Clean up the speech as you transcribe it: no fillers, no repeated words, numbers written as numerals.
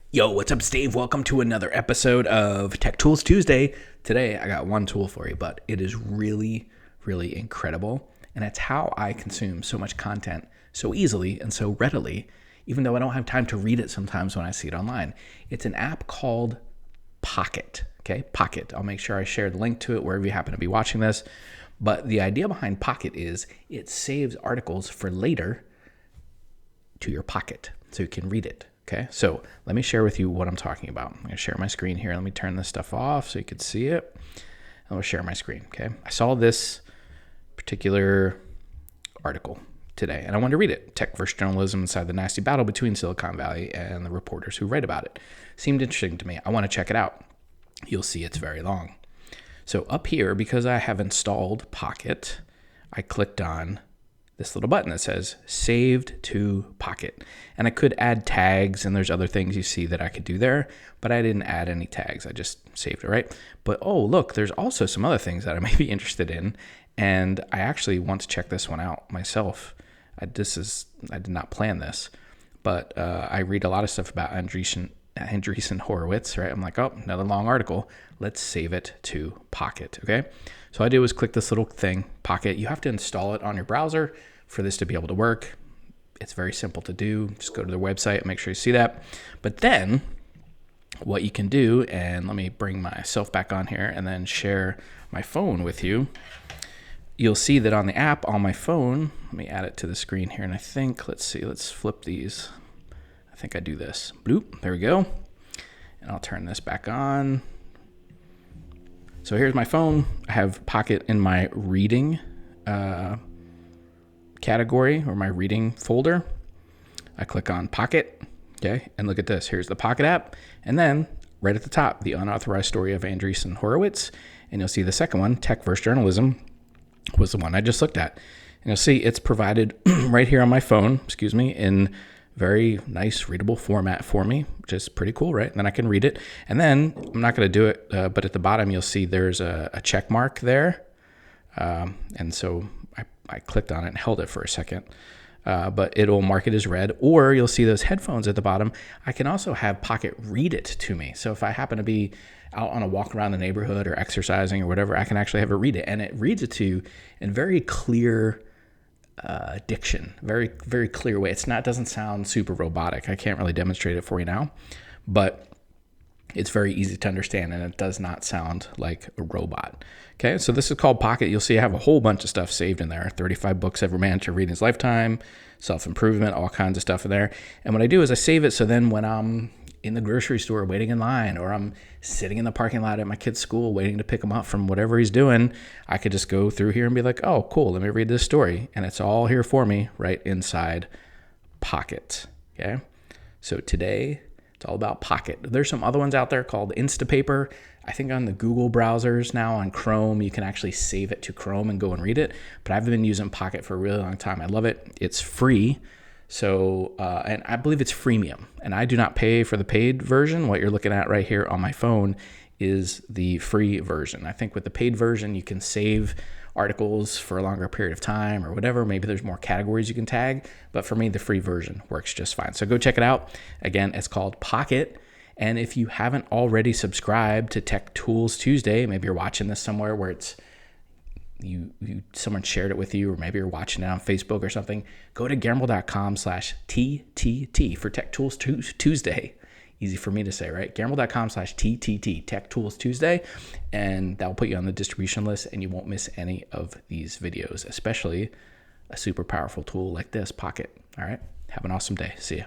Yo, what's up, Steve? Welcome to another episode of Tech Tools Tuesday. Today, I got one tool for you, but it is really, really incredible. And it's how I consume so much content so easily and so readily, even though I don't have time to read it sometimes when I see it online. It's an app called Pocket. Okay, Pocket. I'll make sure I share the link to it wherever you happen to be watching this. But the idea behind Pocket is it saves articles for later to your pocket so you can read it. Okay, so let me share with you what I'm talking about. I'm going to share my screen here. Let me turn this stuff off so you can see it. And we'll share my screen. Okay, I saw this particular article today and I wanted to read it. Tech versus journalism inside the nasty battle between Silicon Valley and the reporters who write about it. Seemed interesting to me. I want to check it out. You'll see it's very long. So up here, because I have installed Pocket, I clicked on this little button that says saved to Pocket. And I could add tags, and there's other things you see that I could do there, but I didn't add any tags. I just saved it, right? But oh, look, there's also some other things that I may be interested in, and I actually want to check this one out myself. I did not plan this, but I read a lot of stuff about Andreessen Horowitz, right? I'm like, oh, another long article. Let's save it to Pocket, okay? So all I did was click this little thing, Pocket. You have to install it on your browser for this to be able to work. It's very simple to do. Just go to their website and make sure you see that. But then what you can do, and let me bring myself back on here and then share my phone with you. You'll see that on the app on my phone, let me add it to the screen here. And I think, let's see, let's flip these. I think I do this. Bloop, there we go. And I'll turn this back on. So here's my phone. I have Pocket in my reading category or my reading folder. I click on Pocket, okay? And look at this. Here's the Pocket app. And then right at the top, the unauthorized story of Andreessen Horowitz. And you'll see the second one, Tech versus Journalism, was the one I just looked at. And you'll see it's provided right here on my phone, in very nice readable format for me, which is pretty cool, right? And then I can read it. And then I'm not going to do it, but at the bottom, you'll see there's a check mark there. And so I clicked on it and held it for a second, but it'll mark it as read, or you'll see those headphones at the bottom. I can also have Pocket read it to me. So if I happen to be out on a walk around the neighborhood or exercising or whatever, I can actually have it read it, and it reads it to you in very clear diction, very, very clear way. It doesn't sound super robotic. I can't really demonstrate it for you now, but it's very easy to understand, and it does not sound like a robot. Okay, so this is called Pocket. You'll see I have a whole bunch of stuff saved in there. 35 books every man should read in his lifetime, self-improvement, all kinds of stuff in there. And what I do is I save it so then when I'm in the grocery store waiting in line, or I'm sitting in the parking lot at my kid's school waiting to pick him up from whatever he's doing, I could just go through here and be like, oh, cool, let me read this story. And it's all here for me right inside Pocket, okay? So today, it's all about Pocket. There's some other ones out there called Instapaper. I think on the Google browsers now, on Chrome, you can actually save it to Chrome and go and read it. But I've been using Pocket for a really long time. I love it. It's free. So, and I believe it's freemium. And I do not pay for the paid version. What you're looking at right here on my phone is the free version. I think with the paid version, you can save articles for a longer period of time or whatever. Maybe there's more categories you can tag, but for me, the free version works just fine. So go check it out. Again, it's called Pocket. And if you haven't already subscribed to Tech Tools Tuesday, maybe you're watching this somewhere where it's someone shared it with you, or maybe you're watching it on Facebook or something, go to gambrill.com/TTT for Tech Tools Tuesday. Easy for me to say, right? Gambrill.com/TTT, Tech Tools Tuesday. And that will put you on the distribution list, and you won't miss any of these videos, especially a super powerful tool like this, Pocket. All right. Have an awesome day. See ya.